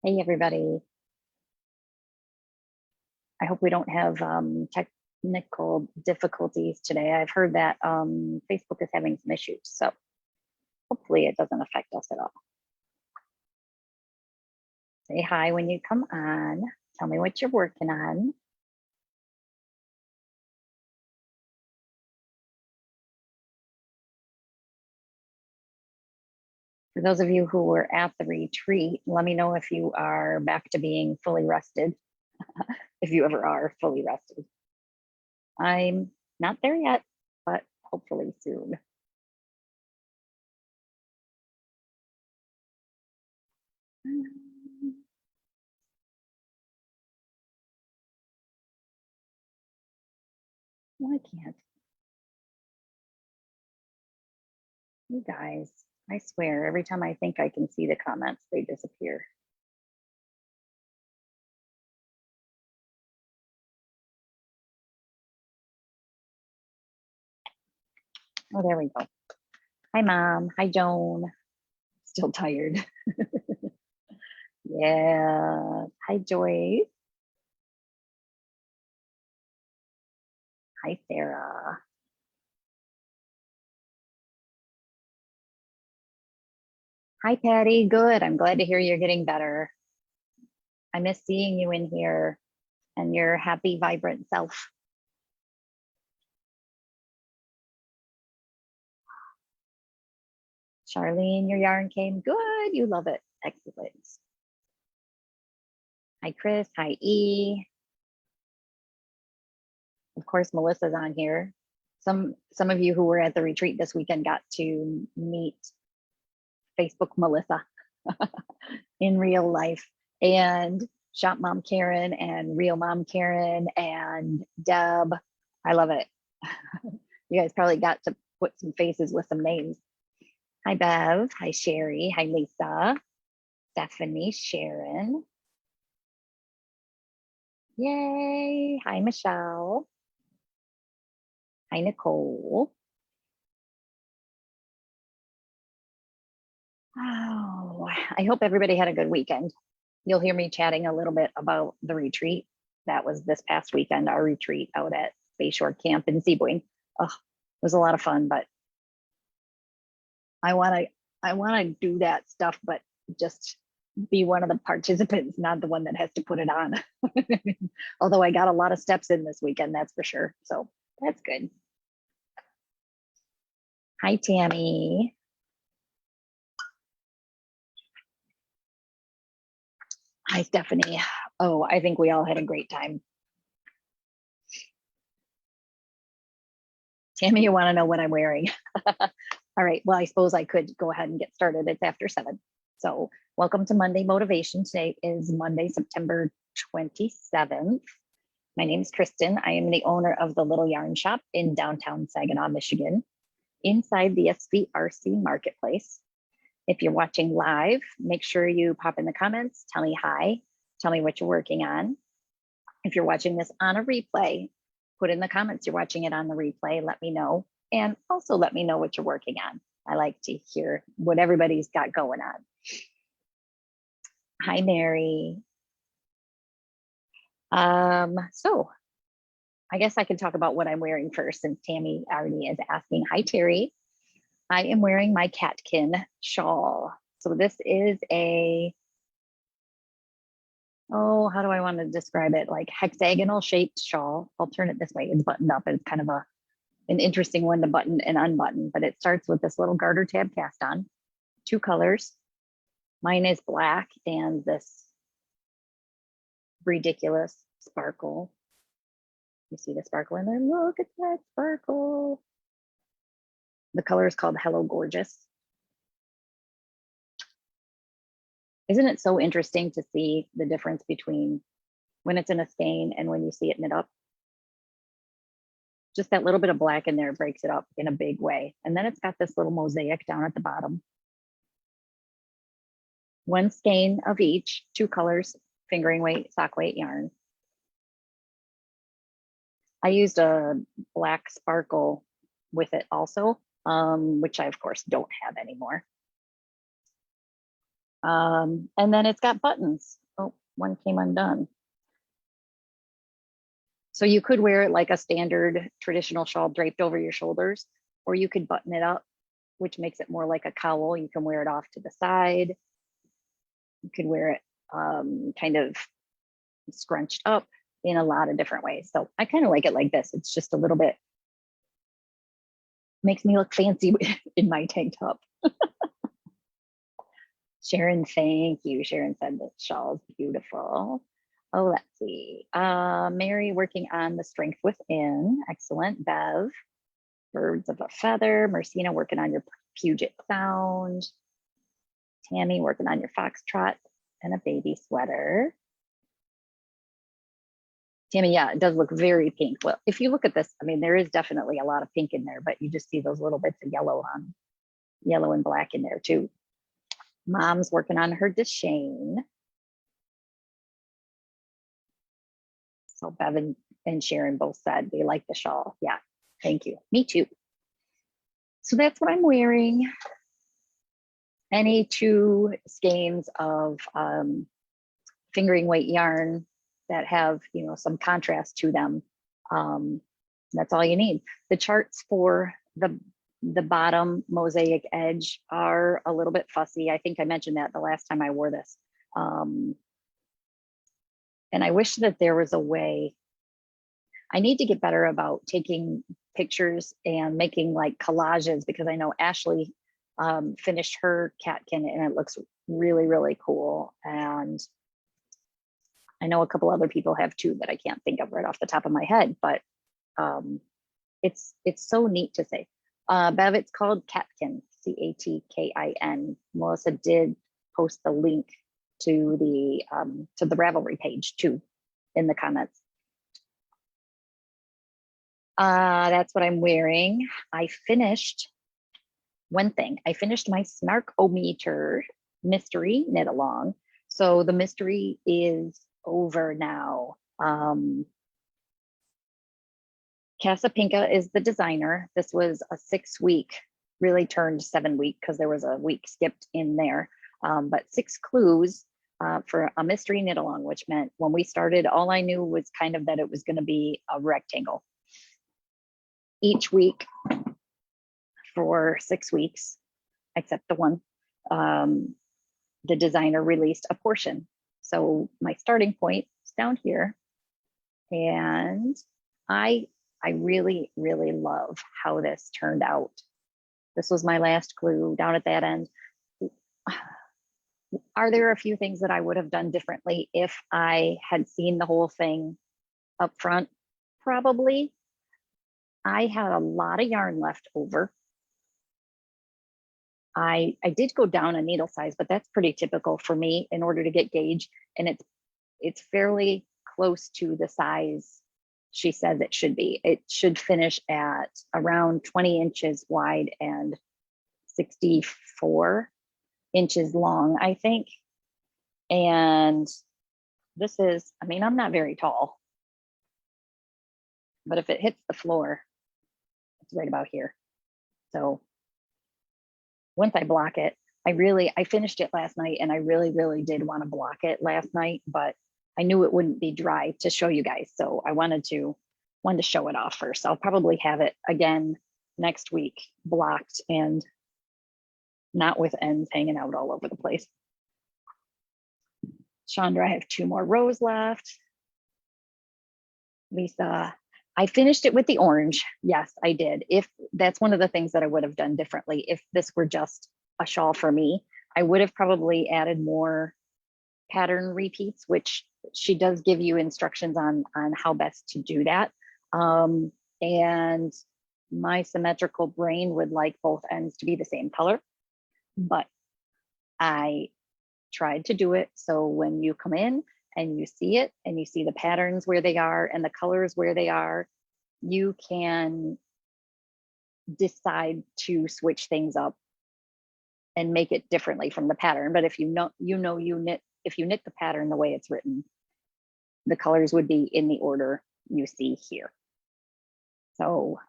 Hey, everybody. I hope we don't have technical difficulties today. I've heard that Facebook is having some issues, so hopefully it doesn't affect us at all. Say hi when you come on. Tell me what you're working on. For those of you who were at the retreat, let me know if you are back to being fully rested, if you ever are fully rested. I'm not there yet, but hopefully soon. Well, I can't. You guys, I swear, every time I think I can see the comments, they disappear. Oh, there we go. Hi, Mom. Hi, Joan. Still tired. Yeah. Hi, Joy. Hi, Sarah. Hi, Patty. Good. I'm glad to hear you're getting better. I miss seeing you in here and your happy, vibrant self. Charlene, your yarn came good. You love it. Excellent. Hi, Chris. Hi, E. Of course, Melissa's on here. Some of you who were at the retreat this weekend got to meet Facebook Melissa in real life, and Shop Mom Karen and Real Mom Karen and Deb. I love it. You guys probably got to put some faces with some names. Hi, Bev. Hi, Sherry. Hi, Lisa. Stephanie, Sharon. Yay. Hi, Michelle. Hi, Nicole. Oh, I hope everybody had a good weekend. You'll hear me chatting a little bit about the retreat. That was this past weekend, our retreat out at Bayshore Camp in Seaboing. Oh, it was a lot of fun, but I want to do that stuff, but just be one of the participants, not the one that has to put it on. Although I got a lot of steps in this weekend, that's for sure. So that's good. Hi, Tammy. Hi, Stephanie. Oh, I think we all had a great time. Tammy, you want to know what I'm wearing? All right, well, I suppose I could go ahead and get started. It's after 7. So welcome to Monday Motivation. Today is Monday, September 27th. My name is Kristen. I am the owner of the Little Yarn Shop in downtown Saginaw, Michigan, inside the SVRC Marketplace. If you're watching live, make sure you pop in the comments, tell me hi, tell me what you're working on. If you're watching this on a replay, put in the comments you're watching it on the replay, let me know. And also let me know what you're working on. I like to hear what everybody's got going on. Hi, Mary. So I guess I can talk about what I'm wearing first, since Tammy already is asking. Hi, Terry. I am wearing my Catkin shawl. So this is a, oh, how do I want to describe it? Like hexagonal shaped shawl. I'll turn it this way. It's buttoned up. It's kind of an interesting one to button and unbutton, but it starts with this little garter tab cast on, 2 colors. Mine is black and this ridiculous sparkle. You see the sparkle in there? Look at that sparkle. The color is called Hello Gorgeous. Isn't it so interesting to see the difference between when it's in a skein and when you see it knit up? Just that little bit of black in there breaks it up in a big way. And then it's got this little mosaic down at the bottom. 1 skein of each, 2 colors, fingering weight, sock weight yarn. I used a black sparkle with it also, which I of course don't have anymore. And then it's got buttons. Oh, one came undone. So you could wear it like a standard traditional shawl draped over your shoulders, or you could button it up, which makes it more like a cowl. You can wear it off to the side. You could wear it kind of scrunched up in a lot of different ways. So I kind of like it like this. It's just a little bit, makes me look fancy in my tank top. Sharon, thank you. Sharon said the shawl is beautiful. Oh, let's see. Mary working on the strength within. Excellent. Bev, birds of a feather. Marcina working on your Puget Sound. Tammy working on your foxtrot and a baby sweater. Tammy, yeah, it does look very pink. Well, if you look at this, I mean, there is definitely a lot of pink in there, but you just see those little bits of yellow and black in there too. Mom's working on her Deshane. So Bev and Sharon both said they like the shawl. Yeah, thank you. Me too. So that's what I'm wearing. Any two skeins of fingering weight yarn that have, you know, some contrast to them. That's all you need. The charts for the bottom mosaic edge are a little bit fussy. I think I mentioned that the last time I wore this. And I wish that there was a way. I need to get better about taking pictures and making like collages, because I know Ashley finished her catkin and it looks really, really cool. And I know a couple other people have too that I can't think of right off the top of my head, but it's so neat to say. Bev, it's called Catkin, Catkin. Melissa did post the link to the Ravelry page too in the comments. That's what I'm wearing. I finished one thing. I finished my Snark-O-Meter mystery knit along. So the mystery is over now. Casapinka is the designer. This was a 6-week, really turned 7-week because there was a week skipped in there. But 6 clues for a mystery knit along, which meant when we started, all I knew was kind of that it was going to be a rectangle. Each week for 6 weeks, except the one, the designer released a portion. So my starting point is down here. And I really, really love how this turned out. This was my last clue down at that end. Are there a few things that I would have done differently if I had seen the whole thing up front? Probably. I had a lot of yarn left over. I did go down a needle size, but that's pretty typical for me in order to get gauge. And it's fairly close to the size she says it should be. It should finish at around 20 inches wide and 64 inches long, I think. And this is, I mean, I'm not very tall, but if it hits the floor, it's right about here. So once I block it, I finished it last night and I really, really did want to block it last night, but I knew it wouldn't be dry to show you guys. So I wanted to show it off first. I'll probably have it again next week, blocked and not with ends hanging out all over the place. Chandra, I have 2 more rows left. Lisa, I finished it with the orange. Yes, I did. If that's one of the things that I would have done differently, if this were just a shawl for me, I would have probably added more pattern repeats, which she does give you instructions on how best to do that. And my symmetrical brain would like both ends to be the same color, but I tried to do it so when you come in and you see it and you see the patterns where they are and the colors where they are, you can decide to switch things up and make it differently from the pattern. But if you knit, if you knit the pattern the way it's written, the colors would be in the order you see here. So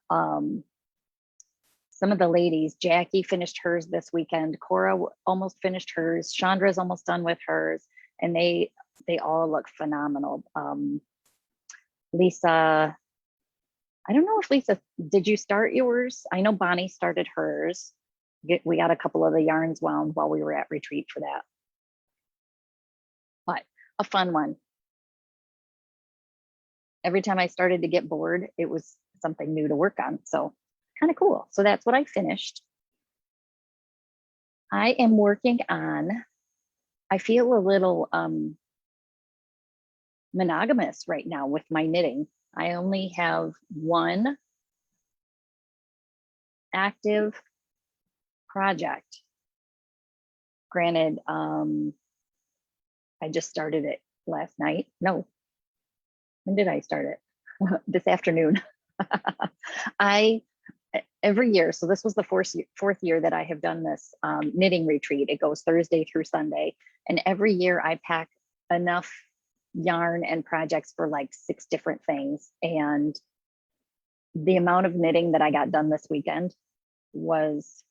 some of the ladies, Jackie finished hers this weekend. Cora almost finished hers. Chandra's almost done with hers, and they all look phenomenal. Lisa, I don't know if Lisa, did you start yours? I know Bonnie started hers. We got a couple of the yarns wound while we were at retreat for that. But a fun one. Every time I started to get bored, it was something new to work on. So kind of cool. So that's what I finished. I am working on, I feel a little monogamous right now with my knitting. I only have one active project. Granted, I just started it last night. No, when did I start it? This afternoon. Every year, so this was the fourth year that I have done this knitting retreat. It goes Thursday through Sunday. And every year I pack enough yarn and projects for like 6 different things. And the amount of knitting that I got done this weekend was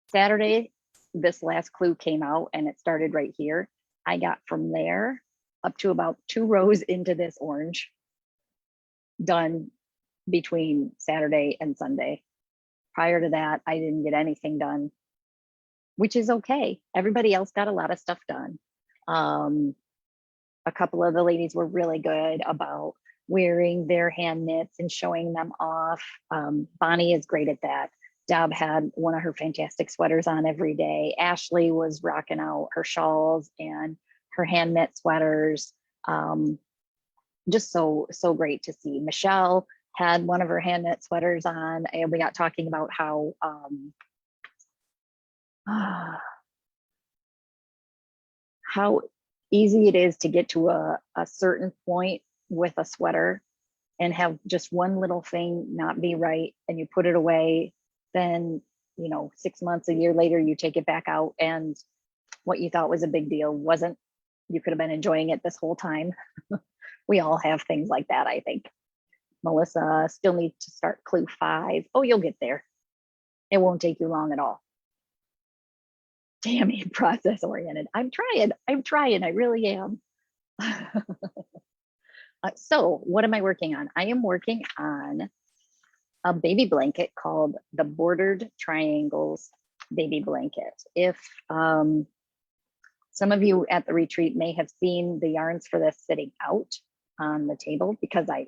Saturday. This last clue came out and it started right here. I got from there up to about 2 rows into this orange done between Saturday and Sunday. Prior to that, I didn't get anything done, which is okay. Everybody else got a lot of stuff done. A couple of the ladies were really good about wearing their hand knits and showing them off. Bonnie is great at that. Deb had one of her fantastic sweaters on every day. Ashley was rocking out her shawls and her hand knit sweaters. Just so great to see. Michelle had one of her hand knit sweaters on, and we got talking about how easy it is to get to a certain point with a sweater and have just one little thing not be right, and you put it away. Then, 6 months, a year later, you take it back out, and what you thought was a big deal wasn't. You could have been enjoying it this whole time. We all have things like that, I think. Melissa still needs to start clue 5. Oh, you'll get there. It won't take you long at all. Damn it, process oriented. I'm trying, I really am. So what am I working on? I am working on a baby blanket called the Bordered Triangles Baby Blanket. If some of you at the retreat may have seen the yarns for this sitting out on the table, because I,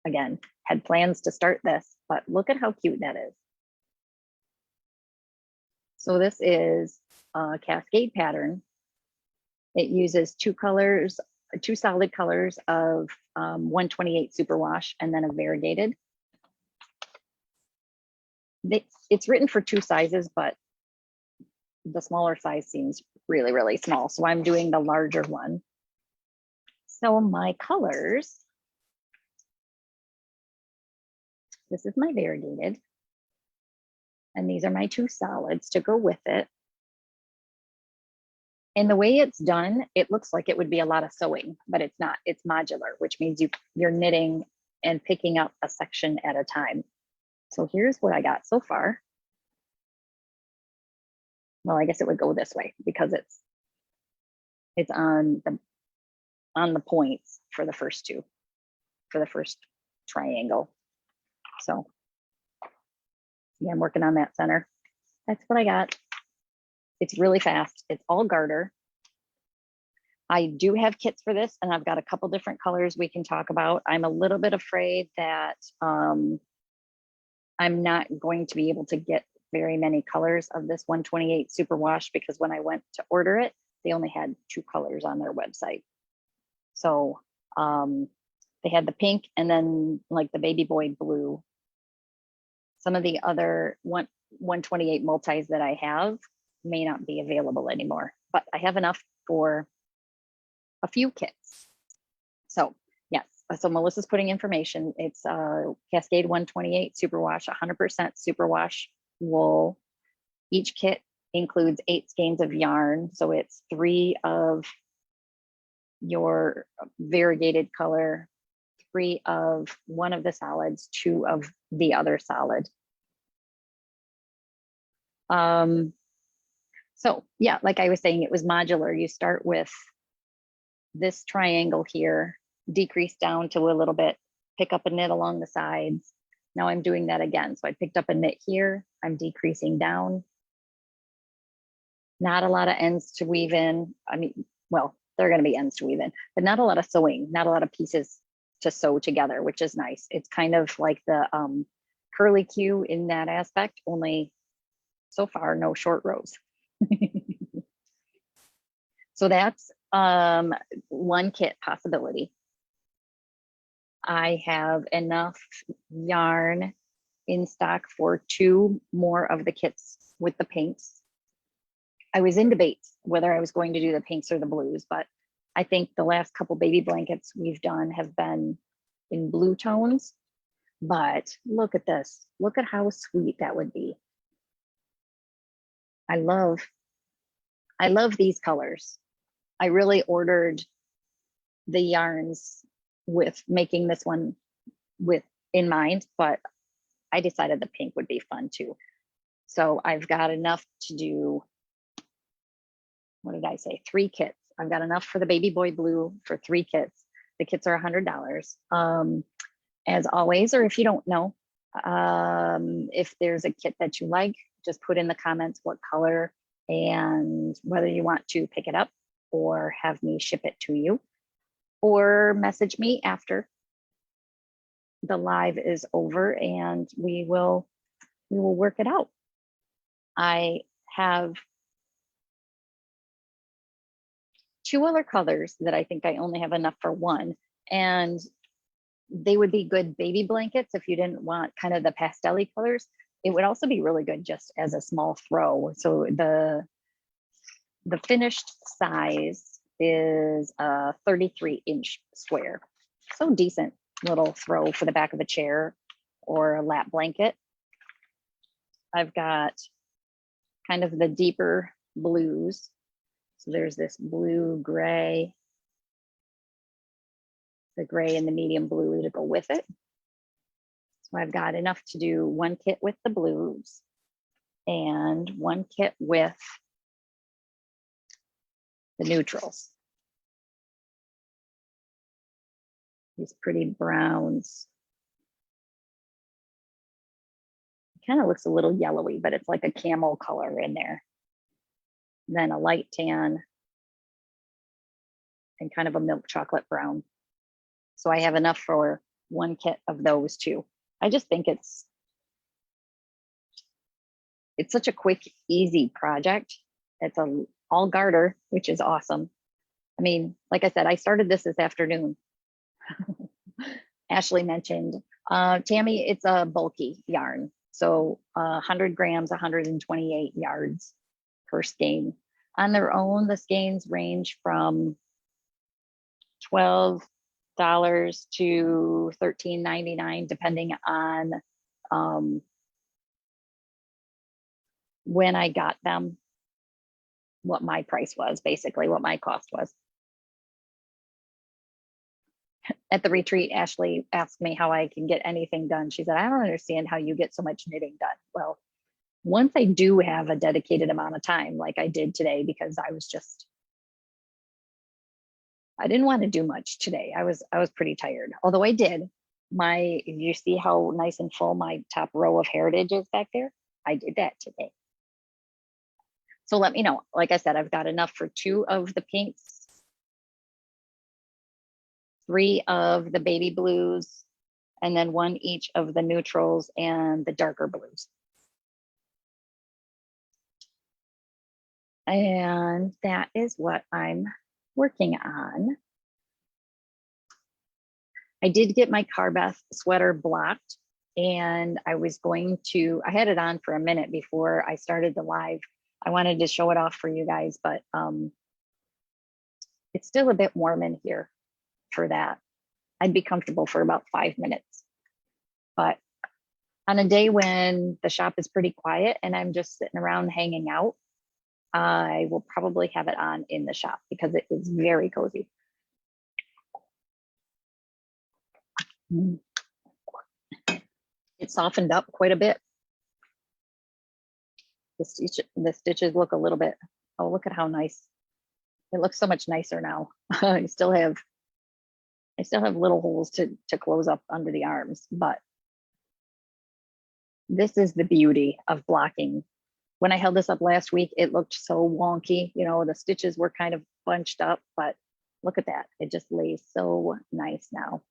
again, had plans to start this, but look at how cute that is. So this is a cascade pattern. It uses 2 solid colors of 128 superwash and then a variegated. It's written for 2 sizes, but the smaller size seems really, really small. So I'm doing the larger one. So my colors, this is my variegated, and these are my 2 solids to go with it. And the way it's done, it looks like it would be a lot of sewing, but it's not. It's modular, which means you're knitting and picking up a section at a time. So here's what I got so far. Well, I guess it would go this way because it's on the points for the first 2, for the first triangle. So yeah, I'm working on that center. That's what I got. It's really fast. It's all garter. I do have kits for this, and I've got a couple different colors we can talk about. I'm a little bit afraid that I'm not going to be able to get very many colors of this 128 superwash, because when I went to order it, they only had 2 colors on their website. So they had the pink and then like the baby boy blue. Some of the other 128 multis that I have may not be available anymore, but I have enough for a few kits. So yes, so Melissa's putting information. It's Cascade 128 superwash, 100% superwash wool. Each kit includes 8 skeins of yarn. So it's 3 of your variegated color, 3 of one of the solids, 2 of the other solid. So yeah, like I was saying, it was modular. You start with this triangle here, decrease down to a little bit, pick up a knit along the sides. Now I'm doing that again. So I picked up a knit here, I'm decreasing down. Not a lot of ends to weave in. I mean, well, there are going to be ends to weave in, but not a lot of sewing, not a lot of pieces to sew together, which is nice. It's kind of like the curly Q in that aspect, only so far no short rows. So that's one kit possibility. I have enough yarn in stock for 2 more of the kits with the pinks. I was in debates whether I was going to do the pinks or the blues, but I think the last couple baby blankets we've done have been in blue tones. But look at this. Look at how sweet that would be. I love these colors. I really ordered the yarns with making this one with in mind, but I decided the pink would be fun too. So I've got enough to do, what did I say? 3 kits. I've got enough for the baby boy blue for 3 kits. The kits are $100. As always, or if you don't know, if there's a kit that you like, just put in the comments what color and whether you want to pick it up or have me ship it to you, or message me after the live is over and we will work it out. I have 2 other colors that I think I only have enough for 1, and they would be good baby blankets if you didn't want kind of the pastel-y colors. It would also be really good just as a small throw. So the finished size is a 33-inch square. So decent little throw for the back of a chair or a lap blanket. I've got kind of the deeper blues. So there's this blue, gray, the gray and the medium blue to go with it. So I've got enough to do 1 kit with the blues and 1 kit with the neutrals. These pretty browns. It kind of looks a little yellowy, but it's like a camel color in there. Then a light tan and kind of a milk chocolate brown. So I have enough for 1 kit of those 2. I just think it's such a quick, easy project. It's a all garter, which is awesome. I mean, like I said, I started this afternoon. Ashley mentioned, Tammy, it's a bulky yarn. So 100 grams, 128 yards per skein. On their own, the skeins range from $12 to $13.99, depending on when I got them, what my price was, basically what my cost was. At the retreat, Ashley asked me how I can get anything done. She said, I don't understand how you get so much knitting done. Well, once I do have a dedicated amount of time, like I did today, because I didn't want to do much today. I was pretty tired, although I did. You see how nice and full my top row of heritage is back there? I did that today. So let me know. Like I said, I've got enough for 2 of the pinks, 3 of the baby blues, and then 1 each of the neutrals and the darker blues. And that is what I'm working on. I did get my Carbeth sweater blocked, and I had it on for a minute before I started the live. I wanted to show it off for you guys, but it's still a bit warm in here for that. I'd be comfortable for about 5 minutes. But on a day when the shop is pretty quiet and I'm just sitting around hanging out, I will probably have it on in the shop because it is very cozy. Mm. It softened up quite a bit. The stitches look a little bit, oh, look at how nice. It looks so much nicer now. I still have little holes to close up under the arms, but this is the beauty of blocking. When I held this up last week, it looked so wonky. You know, the stitches were kind of bunched up, but look at that. It just lays so nice now.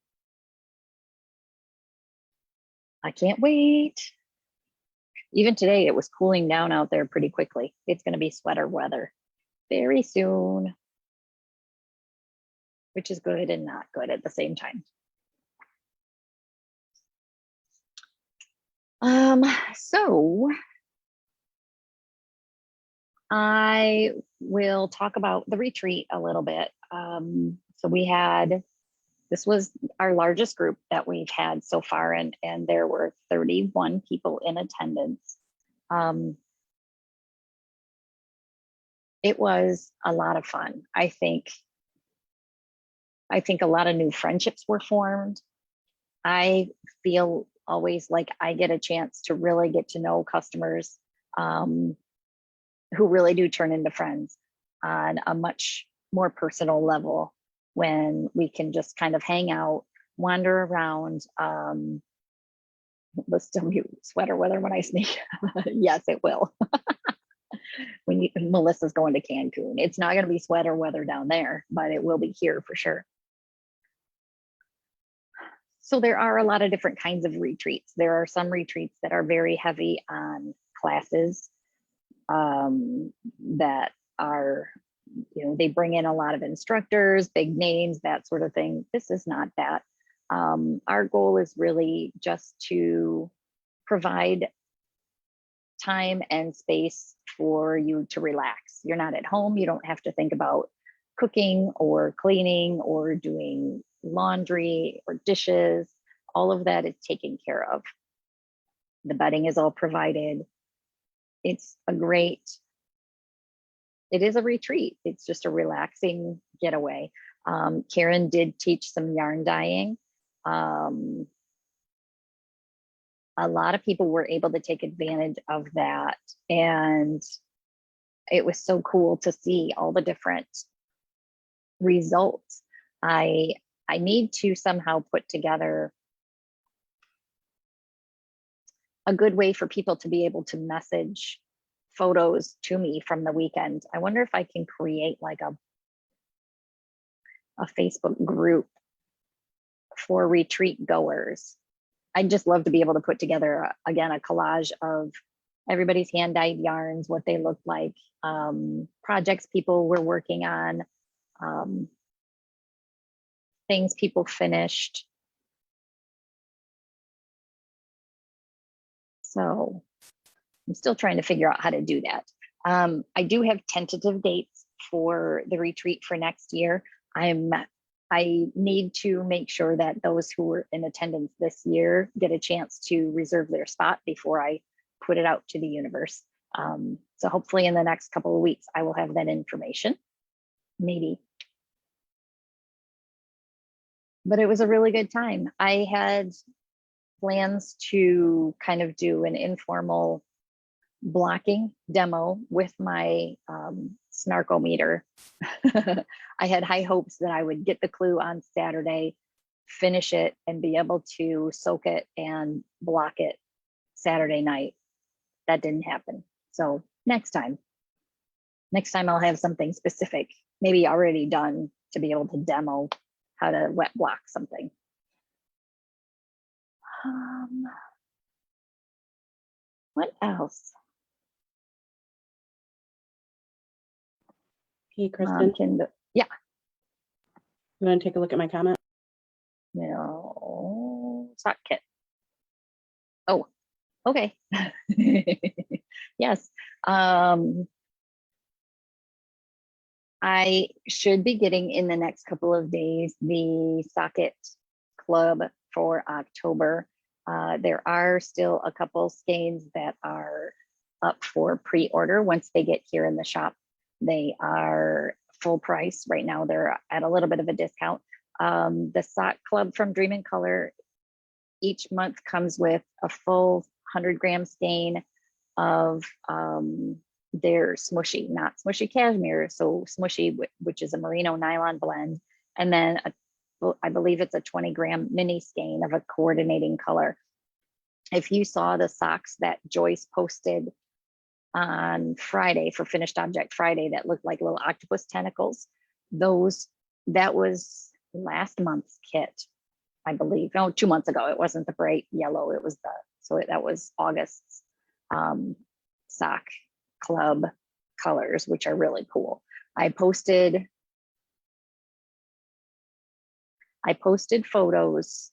I can't wait. Even today, it was cooling down out there pretty quickly. It's going to be sweater weather very soon, which is good and not good at the same time. So I will talk about the retreat a little bit. So this was our largest group that we've had so far, and there were 31 people in attendance. It was a lot of fun. I think a lot of new friendships were formed. I feel always like I get a chance to really get to know customers who really do turn into friends on a much more personal level when we can just kind of hang out, wander around. Let's still mute sweater weather when I sneak. Yes, it will. When Melissa's going to Cancun, it's not going to be sweater weather down there, but it will be here for sure. So there are a lot of different kinds of retreats. There are some retreats that are very heavy on classes that are, you know, they bring in a lot of instructors, big names, that sort of thing. This is not that. Our goal is really just to provide time and space for you to relax. You're not at home. You don't have to think about cooking or cleaning or doing laundry or dishes. All of that is taken care of. The bedding is all provided. It is a retreat. It's just a relaxing getaway. Karen did teach some yarn dyeing. A lot of people were able to take advantage of that. And it was so cool to see all the different results. I need to somehow put together a good way for people to be able to message photos to me from the weekend. I wonder if I can create like a Facebook group for retreat goers. I'd just love to be able to put together, again, a collage of everybody's hand dyed yarns, what they looked like, projects people were working on, things people finished. So I'm still trying to figure out how to do that. I do have tentative dates for the retreat for next year. I need to make sure that those who were in attendance this year get a chance to reserve their spot before I put it out to the universe. So hopefully in the next couple of weeks, I will have that information, maybe. But it was a really good time. I had plans to kind of do an informal blocking demo with my snarkometer. I had high hopes that I would get the clue on Saturday, finish it, and be able to soak it and block it Saturday night. That didn't happen. So next time I'll have something specific, maybe already done, to be able to demo how to wet block something. What else? Hey, Kristen. Yeah. You want to take a look at my comment? No, sock kit. Oh, okay. Yes. I should be getting in the next couple of days the socket club for October. There are still a couple skeins that are up for pre-order. Once they get here in the shop, they are full price. Right now, they're at a little bit of a discount. The sock club from Dream in Color each month comes with a full 100-gram skein of their smushy, not smushy cashmere, so smushy, which is a merino nylon blend, and then I believe it's a 20-gram mini skein of a coordinating color. If you saw the socks that Joyce posted on Friday for Finished Object Friday that looked like little octopus tentacles, that was last month's kit, I believe. No, 2 months ago. It wasn't the bright yellow. It was that was August's sock club colors, which are really cool. I posted photos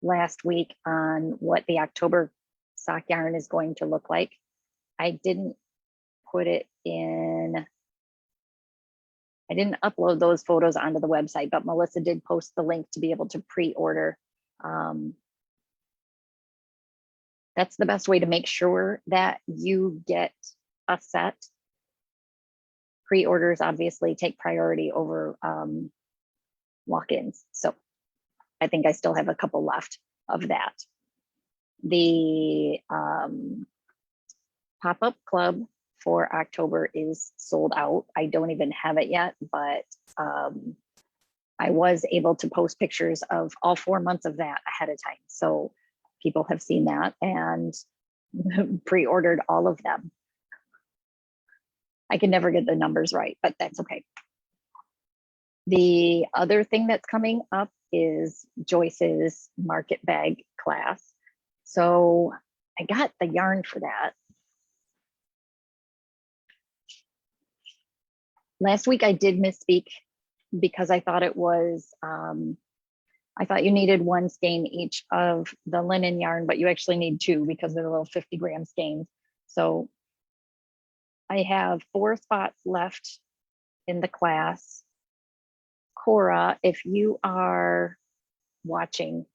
last week on what the October sock yarn is going to look like. I didn't upload those photos onto the website, but Melissa did post the link to be able to pre-order. That's the best way to make sure that you get a set. Pre-orders obviously take priority over walk-ins. So I think I still have a couple left of that. The pop-up club for October is sold out. I don't even have it yet, but I was able to post pictures of all 4 months of that ahead of time. So people have seen that and pre-ordered all of them. I can never get the numbers right, but that's okay. The other thing that's coming up is Joyce's market bag class. So I got the yarn for that. Last week I did misspeak because I thought it was, I thought you needed one skein each of the linen yarn, but you actually need two because they're little 50-gram skeins. So I have 4 spots left in the class. Cora, if you are watching,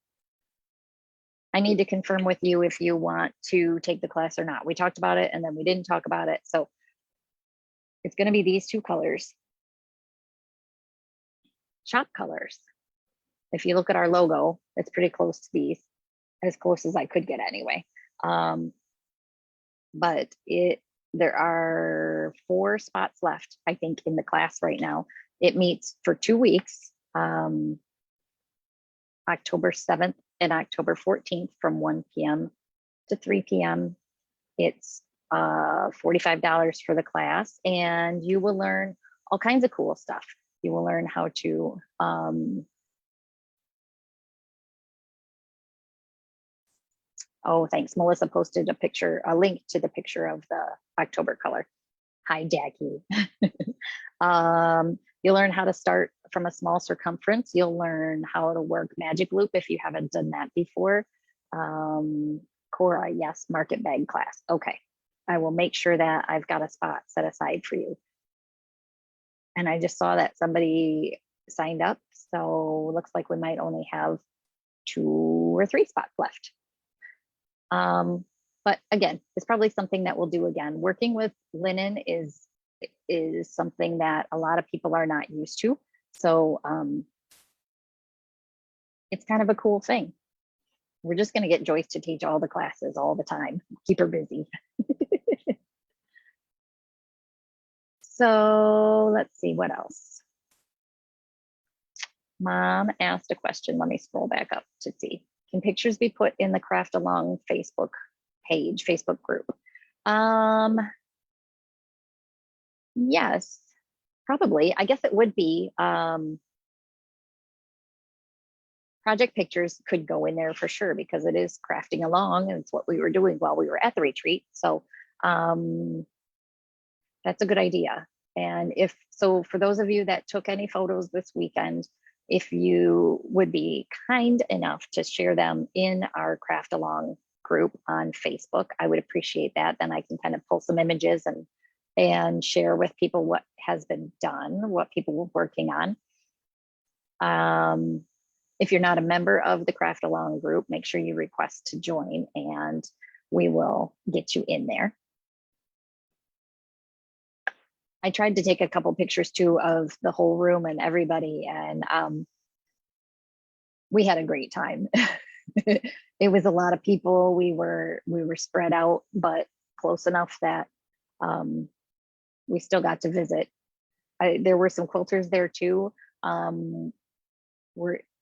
I need to confirm with you if you want to take the class or not. We talked about it and then we didn't talk about it. So it's going to be these 2 colors. Shop colors. If you look at our logo, it's pretty close to these, as close as I could get anyway. But there are 4 spots left, I think, in the class right now. It meets for 2 weeks, October 7th and October 14th from 1 p.m. to 3 p.m. It's $45 for the class, and you will learn all kinds of cool stuff. You will learn how to oh, thanks. Melissa posted a link to the picture of the October color. Hi, Jackie. You'll learn how to start from a small circumference. You'll learn how to work magic loop if you haven't done that before. Cora, yes, market bag class. Okay, I will make sure that I've got a spot set aside for you. And I just saw that somebody signed up, so looks like we might only have 2 or 3 spots left. But again, it's probably something that we'll do again. Working with linen is something that a lot of people are not used to. So it's kind of a cool thing. We're just going to get Joyce to teach all the classes all the time. Keep her busy. So let's see what else. Mom asked a question. Let me scroll back up to see. Can pictures be put in the Craft Along Facebook page, Facebook group? Yes, probably. I guess it would be. Project pictures could go in there for sure because it is crafting along and it's what we were doing while we were at the retreat. So that's a good idea. And for those of you that took any photos this weekend, if you would be kind enough to share them in our Craft Along group on Facebook, I would appreciate that. Then I can kind of pull some images and share with people what has been done, what people were working on. If you're not a member of the Craft Along group, make sure you request to join and we will get you in there. I tried to take a couple pictures too of the whole room and everybody, and we had a great time. It was a lot of people. We were spread out, but close enough that we still got to visit. There were some quilters there too.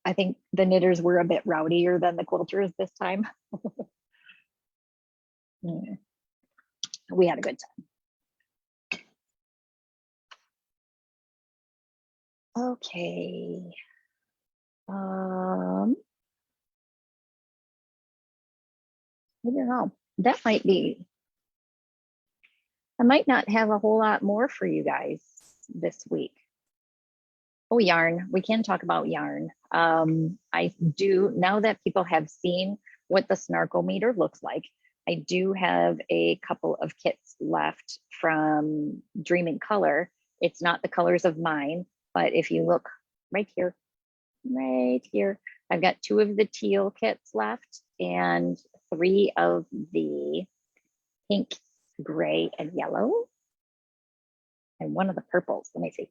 I think the knitters were a bit rowdier than the quilters this time. Yeah. We had a good time. Okay. I don't know. That might be, I might not have a whole lot more for you guys this week. Oh, yarn. We can talk about yarn. I do, now that people have seen what the snarkometer looks like, I do have a couple of kits left from Dream in Color. It's not the colors of mine, but if you look right here, I've got 2 of the teal kits left and 3 of the pink, gray, and yellow, and 1 of the purples. Let me see.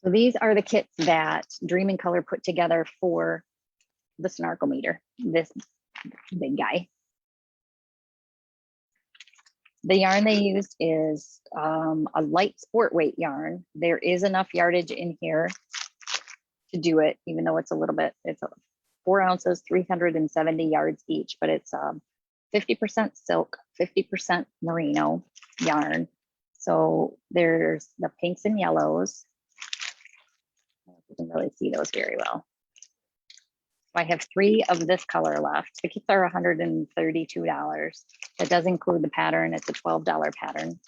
So these are the kits that Dream in Color put together for the snarkometer, this big guy. The yarn they used is a light sport weight yarn. There is enough yardage in here to do it, even though it's a little bit, it's 4 ounces, 370 yards each, but it's 50% silk, 50% merino yarn. So there's the pinks and yellows. You can really see those very well. I have 3 of this color left. The kits are $132. That does include the pattern. It's a $12 pattern.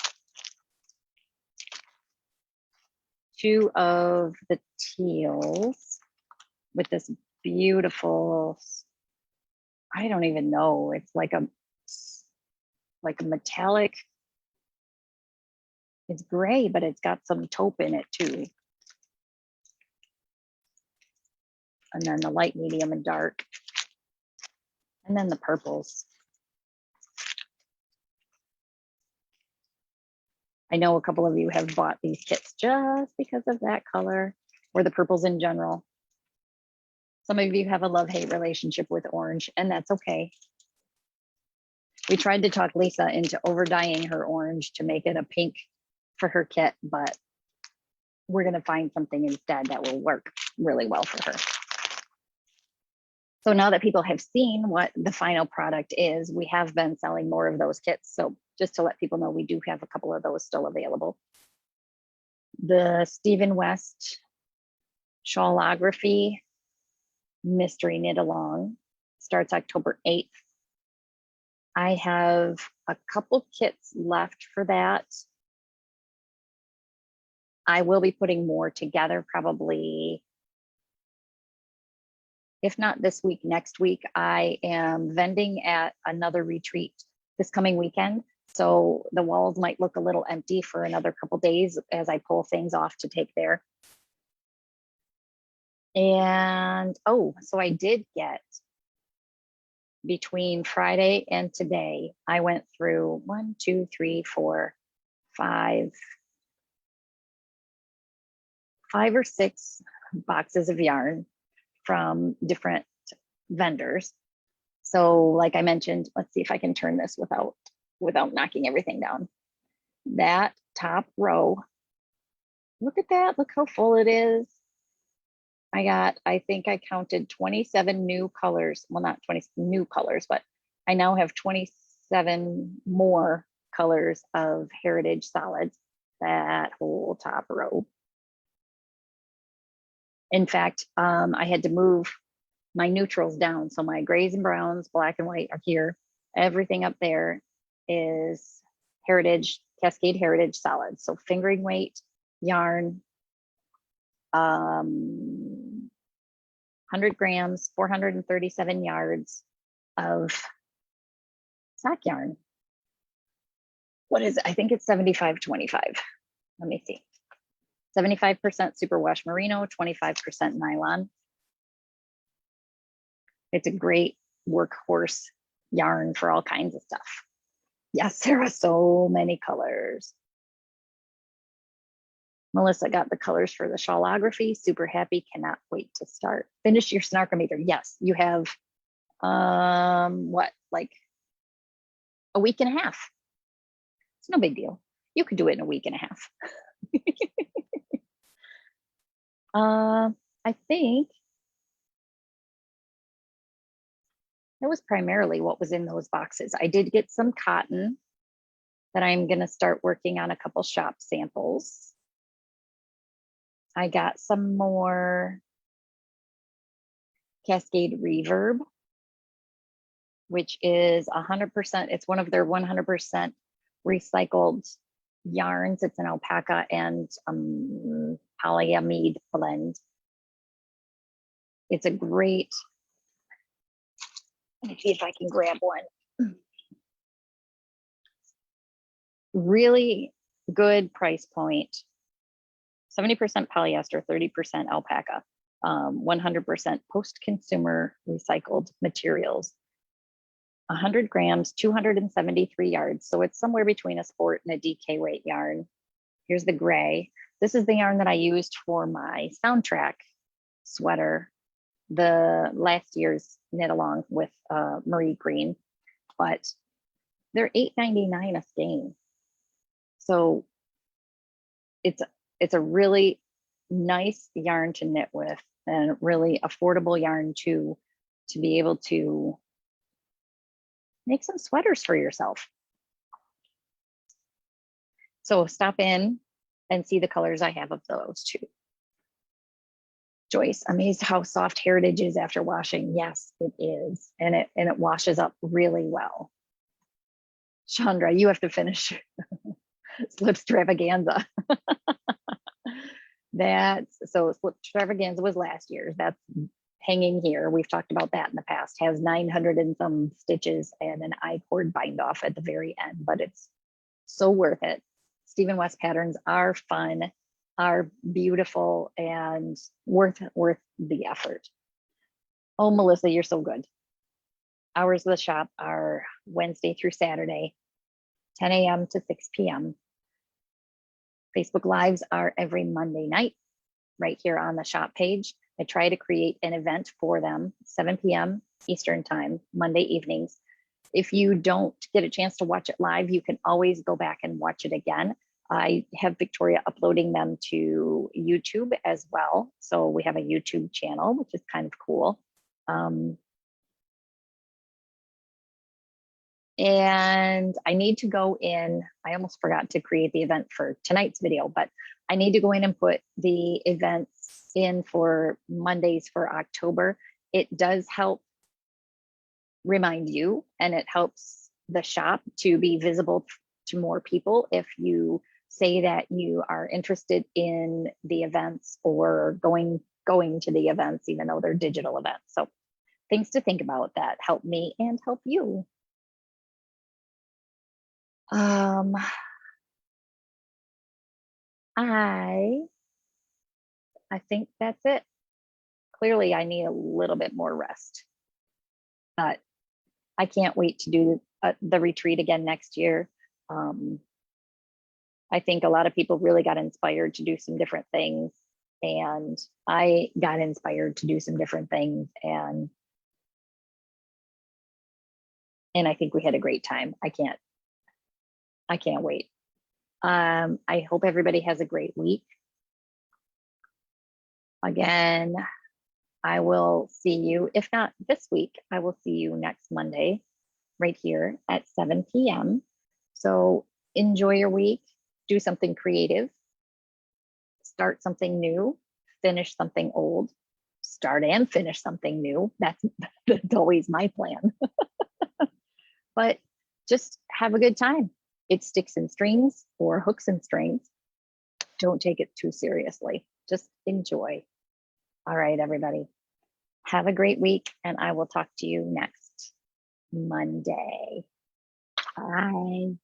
2 of the teals with this beautiful, I don't even know. It's like a metallic. It's gray, but it's got some taupe in it too. And then the light, medium, and dark. And then the purples. I know a couple of you have bought these kits just because of that color or the purples in general. Some of you have a love-hate relationship with orange, and that's okay. We tried to talk Lisa into over dyeing her orange to make it a pink for her kit, but we're going to find something instead that will work really well for her. So now that people have seen what the final product is, we have been selling more of those kits. So just to let people know, we do have a couple of those still available. The Stephen West Shawlography Mystery Knit Along starts October 8th. I have a couple kits left for that. I will be putting more together probably, if not this week, next week. I am vending at another retreat this coming weekend. So the walls might look a little empty for another couple days as I pull things off to take there. And, oh, so I did get, between Friday and today, I went through 1, 2, 3, 4, 5 or 6 boxes of yarn from different vendors. So like I mentioned, let's see if I can turn this without knocking everything down. That top row, look at that, look how full it is. I think I counted 27 new colors. Well, not 20 new colors, but I now have 27 more colors of Heritage solids, that whole top row. In fact, I had to move my neutrals down. So my grays and browns, black and white are here. Everything up there is Heritage, Cascade Heritage solids. So fingering weight, yarn, 100 grams, 437 yards of sock yarn. What is it? I think it's 75-25. Let me see. 75% superwash merino, 25% nylon. It's a great workhorse yarn for all kinds of stuff. Yes, there are so many colors. Melissa got the colors for the shawlography. Super happy. Cannot wait to start. Finish your snarkometer. Yes, you have, what, like a week and a half. It's no big deal. You could do it in a week and a half. I think that was primarily what was in those boxes. I did get some cotton that I'm going to start working on a couple shop samples. I got some more Cascade Reverb, which is 100%. It's one of their 100% recycled yarns. It's an alpaca and polyamide blend. It's a great, let me see if I can grab one. Really good price point. 70% polyester, 30% alpaca, 100% post-consumer recycled materials. 100 grams, 273 yards. So it's somewhere between a sport and a DK weight yarn. Here's the gray. This is the yarn that I used for my soundtrack sweater, the last year's knit along with Marie Green, but they're $8.99 a skein. So it's a really nice yarn to knit with and really affordable yarn to be able to make some sweaters for yourself. So stop in and see the colors I have of those too. Joyce, amazed how soft Heritage is after washing. Yes, it is. And it washes up really well. Chandra, you have to finish Slip Stravaganza. So Slip Stravaganza was last year's. That's hanging here. We've talked about that in the past. Has 900 and some stitches and an I-cord bind off at the very end, but it's so worth it. Stephen West patterns are fun, are beautiful, and worth the effort. Oh, Melissa, you're so good. Hours of the shop are Wednesday through Saturday, 10 a.m. to 6 p.m. Facebook Lives are every Monday night, right here on the shop page. I try to create an event for them, 7 p.m. Eastern time, Monday evenings. If you don't get a chance to watch it live, you can always go back and watch it again. I have Victoria uploading them to YouTube as well. So we have a YouTube channel, which is kind of cool. And I need to go in, I almost forgot to create the event for tonight's video, but I need to go in and put the events in for Mondays for October. It does help remind you, and it helps the shop to be visible to more people if you say that you are interested in the events or going to the events, even though they're digital events. So things to think about that help me and help you. I think that's it. Clearly, I need a little bit more rest, but I can't wait to do the retreat again next year. I think a lot of people really got inspired to do some different things, and I got inspired to do some different things, and I think we had a great time. I can't wait. I hope everybody has a great week. Again, I will see you, if not this week, I will see you next Monday right here at 7 p.m. So enjoy your week, do something creative, start something new, finish something old, start and finish something new. That's always my plan. But just have a good time. It's sticks and strings or hooks and strings. Don't take it too seriously. Just enjoy. All right, everybody. Have a great week, and I will talk to you next Monday. Bye.